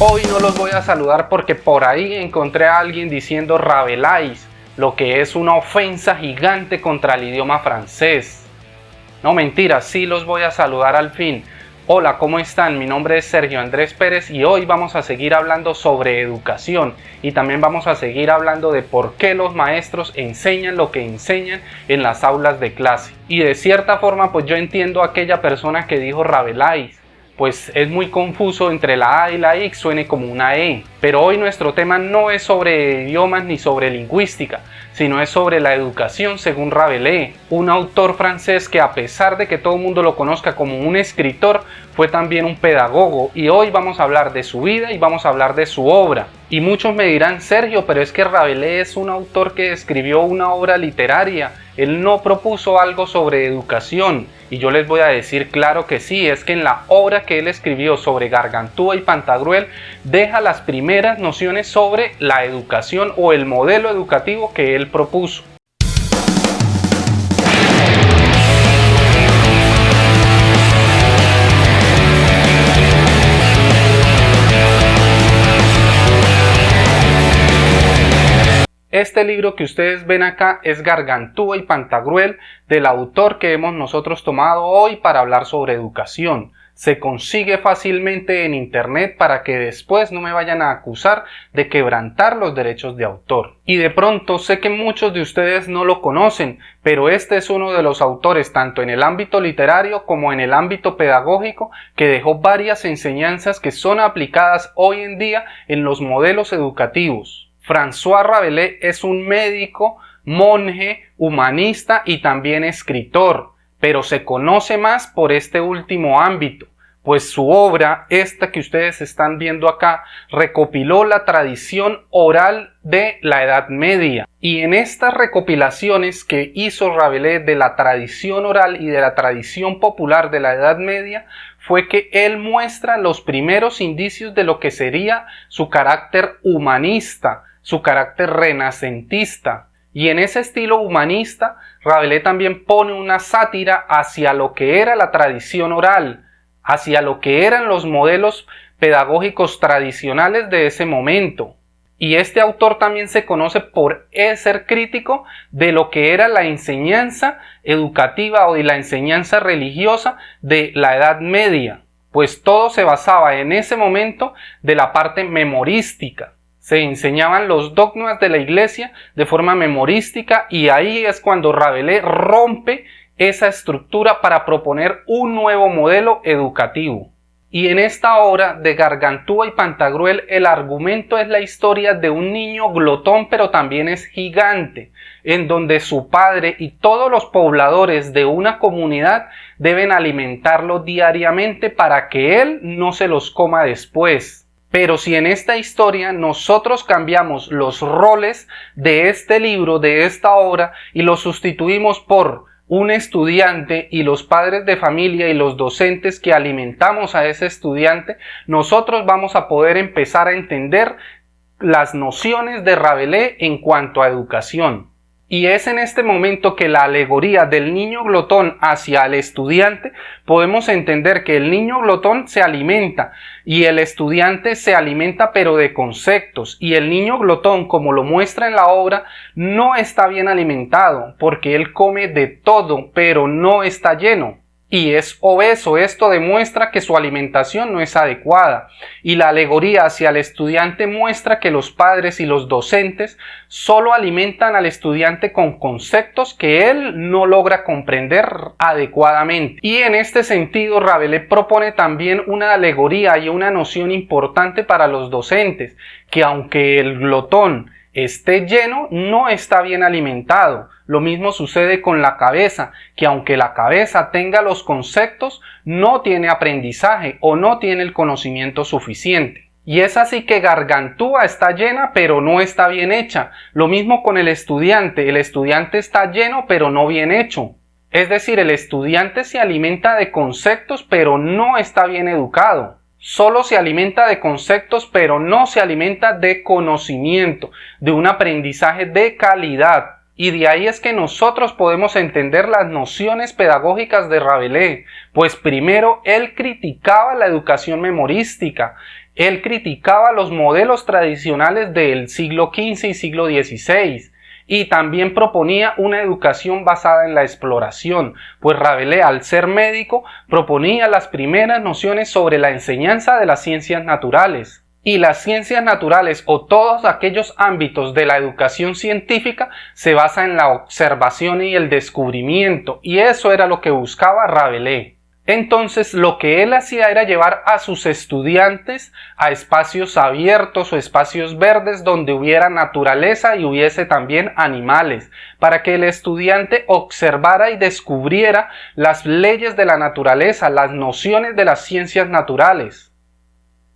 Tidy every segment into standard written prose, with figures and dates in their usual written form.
Hoy no los voy a saludar porque por ahí encontré a alguien diciendo Rabelais, lo que es una ofensa gigante contra el idioma francés. No, mentira, sí los voy a saludar al fin. Hola, ¿cómo están? Mi nombre es Sergio Andrés Pérez y hoy vamos a seguir hablando sobre educación y también vamos a seguir hablando de por qué los maestros enseñan lo que enseñan en las aulas de clase. Y de cierta forma, pues yo entiendo a aquella persona que dijo Rabelais, pues es muy confuso entre la A y la I, suene como una E. Pero hoy nuestro tema no es sobre idiomas ni sobre lingüística, sino es sobre la educación según Rabelais, un autor francés que a pesar de que todo el mundo lo conozca como un escritor, fue también un pedagogo, y hoy vamos a hablar de su vida y vamos a hablar de su obra. Y muchos me dirán, Sergio, pero es que Rabelais es un autor que escribió una obra literaria, él no propuso algo sobre educación. Y yo les voy a decir claro que sí, es que en la obra que él escribió sobre Gargantúa y Pantagruel deja las primeras nociones sobre la educación o el modelo educativo que él propuso. Este libro que ustedes ven acá es Gargantúa y Pantagruel, del autor que hemos nosotros tomado hoy para hablar sobre educación. Se consigue fácilmente en internet para que después no me vayan a acusar de quebrantar los derechos de autor. Y de pronto sé que muchos de ustedes no lo conocen, pero este es uno de los autores tanto en el ámbito literario como en el ámbito pedagógico que dejó varias enseñanzas que son aplicadas hoy en día en los modelos educativos. François Rabelais es un médico, monje, humanista y también escritor, pero se conoce más por este último ámbito, pues su obra, esta que ustedes están viendo acá, recopiló la tradición oral de la Edad Media. Y en estas recopilaciones que hizo Rabelais de la tradición oral y de la tradición popular de la Edad Media, fue que él muestra los primeros indicios de lo que sería su carácter humanista, su carácter renacentista. Y en ese estilo humanista, Rabelais también pone una sátira hacia lo que era la tradición oral, hacia lo que eran los modelos pedagógicos tradicionales de ese momento. Y este autor también se conoce por ser crítico de lo que era la enseñanza educativa o de la enseñanza religiosa de la Edad Media, pues todo se basaba en ese momento de la parte memorística. Se enseñaban los dogmas de la iglesia de forma memorística y ahí es cuando Rabelais rompe esa estructura para proponer un nuevo modelo educativo. Y en esta obra de Gargantúa y Pantagruel el argumento es la historia de un niño glotón pero también es gigante, en donde su padre y todos los pobladores de una comunidad deben alimentarlo diariamente para que él no se los coma después. Pero si en esta historia nosotros cambiamos los roles de este libro, de esta obra, y los sustituimos por un estudiante y los padres de familia y los docentes que alimentamos a ese estudiante, nosotros vamos a poder empezar a entender las nociones de Rabelais en cuanto a educación. Y es en este momento que la alegoría del niño glotón hacia el estudiante podemos entender que el niño glotón se alimenta y el estudiante se alimenta pero de conceptos, y el niño glotón, como lo muestra en la obra, no está bien alimentado porque él come de todo pero no está lleno. Y es obeso. Esto demuestra que su alimentación no es adecuada, y la alegoría hacia el estudiante muestra que los padres y los docentes solo alimentan al estudiante con conceptos que él no logra comprender adecuadamente. Y en este sentido Rabelais propone también una alegoría y una noción importante para los docentes, que aunque el glotón esté lleno, no está bien alimentado. Lo mismo sucede con la cabeza, que aunque la cabeza tenga los conceptos, no tiene aprendizaje o no tiene el conocimiento suficiente. Y es así que Gargantúa está llena pero no está bien hecha. Lo mismo con el estudiante está lleno pero no bien hecho. Es decir, el estudiante se alimenta de conceptos pero no está bien educado. Solo se alimenta de conceptos pero no se alimenta de conocimiento, de un aprendizaje de calidad. Y de ahí es que nosotros podemos entender las nociones pedagógicas de Rabelais, pues primero él criticaba la educación memorística. Él criticaba los modelos tradicionales del siglo XV y siglo XVI y también proponía una educación basada en la exploración, pues Rabelais, al ser médico, proponía las primeras nociones sobre la enseñanza de las ciencias naturales. Y las ciencias naturales o todos aquellos ámbitos de la educación científica se basan en la observación y el descubrimiento, y eso era lo que buscaba Rabelais. Entonces lo que él hacía era llevar a sus estudiantes a espacios abiertos o espacios verdes donde hubiera naturaleza y hubiese también animales, para que el estudiante observara y descubriera las leyes de la naturaleza, las nociones de las ciencias naturales.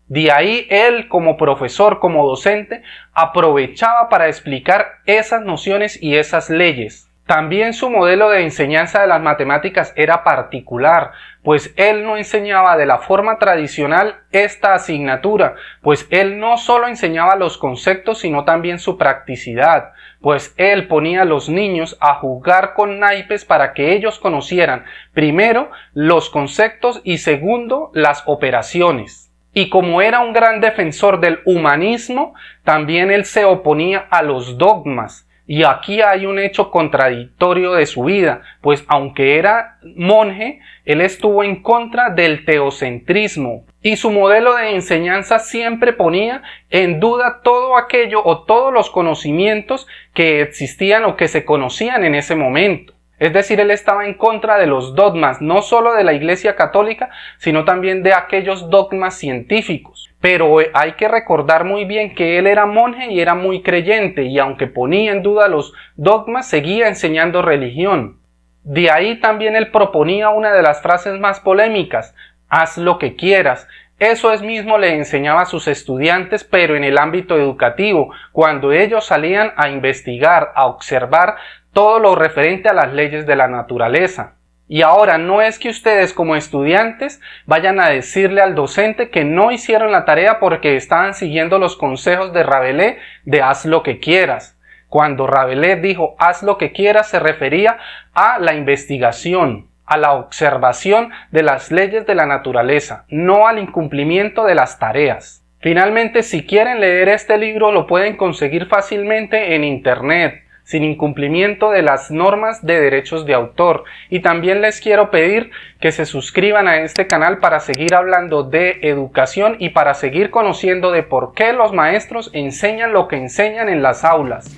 De ahí él, como profesor, como docente, aprovechaba para explicar esas nociones y esas leyes. También su modelo de enseñanza de las matemáticas era particular, pues él no enseñaba de la forma tradicional esta asignatura, pues él no solo enseñaba los conceptos, sino también su practicidad, pues él ponía a los niños a jugar con naipes para que ellos conocieran, primero, los conceptos y segundo, las operaciones. Y como era un gran defensor del humanismo, también él se oponía a los dogmas. Y aquí hay un hecho contradictorio de su vida, pues aunque era monje, él estuvo en contra del teocentrismo. Y su modelo de enseñanza siempre ponía en duda todo aquello o todos los conocimientos que existían o que se conocían en ese momento. Es decir, él estaba en contra de los dogmas, no solo de la Iglesia Católica, sino también de aquellos dogmas científicos. Pero hay que recordar muy bien que él era monje y era muy creyente, y aunque ponía en duda los dogmas, seguía enseñando religión. De ahí también él proponía una de las frases más polémicas: haz lo que quieras. Eso es mismo le enseñaba a sus estudiantes, pero en el ámbito educativo, cuando ellos salían a investigar, a observar todo lo referente a las leyes de la naturaleza. Y ahora no es que ustedes como estudiantes vayan a decirle al docente que no hicieron la tarea porque estaban siguiendo los consejos de Rabelais de haz lo que quieras. Cuando Rabelais dijo haz lo que quieras se refería a la investigación, a la observación de las leyes de la naturaleza, no al incumplimiento de las tareas. Finalmente, si quieren leer este libro lo pueden conseguir fácilmente en internet, sin incumplimiento de las normas de derechos de autor. Y también les quiero pedir que se suscriban a este canal para seguir hablando de educación y para seguir conociendo de por qué los maestros enseñan lo que enseñan en las aulas.